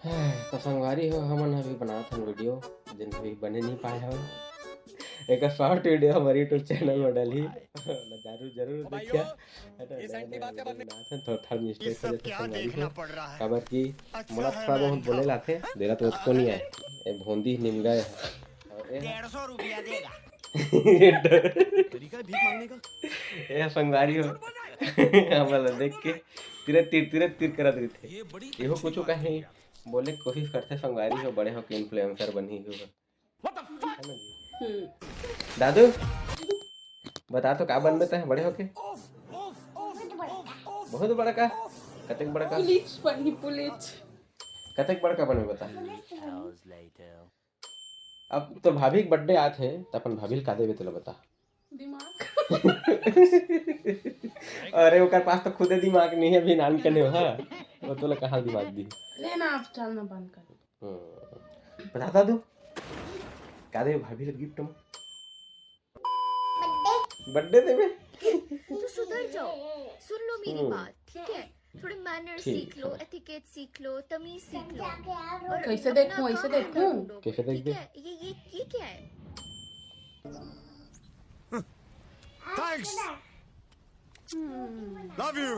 तो संगवारी हो हमन अभी बनात हन वीडियो जिन अभी बने नहीं पाए हवन। एक शॉर्ट वीडियो हमारे यूट्यूब चैनल में डली जरूर जरूर देखिए। बनात हन थोड़ा थोड़ा मिस्टेक हो जाते संगवारी हो काबर की मोला थोड़ा बहुत बोले लाथे देला तो उसको नहीं आए ए भोंदी निम गए और 150 रुपया देगा। तरीका है भीख मांगने का। ए संगवारी हो हमला देख के तिरत तीर करत रहिथे ये बड़ी इहो अच्छी कुछ बात कहीं कही आप। बोले के कोशिश करते संगवारी हो बड़े हो के इन्फ्लुएंसर बनी हो है ना जी। दादू बता तो का बनबे तय बड़े होके बहुत बड़ा का कतेक बड़ा का पुलिस बनी पुलिस। कतेक बड़ा का बनबे बता। अब तो भाभी के बर्थडे आत है तो अपन भाभी का देबे तो बता। दिमाग अरे ओकर पास तो खुदे दिमाग नहीं है भी नान कने हो हां वो तो कहां दिमाग दी लेना आप चलना बंद कर। बता दादू का देबे भाभी के गिफ्ट में बर्थडे देबे तो सुधर जाओ, सुन लो मेरी बात, ठीक है? थोड़े मैनर्स ठीक सीख लो, है। एटिकेट सीख लो, तमीज सीख लो। और कैसे अपना देखूं, ऐसे काम देखूं? ढूंढो, कैसे देख ठीक दे? है? ये क्या है? Thanks, love you.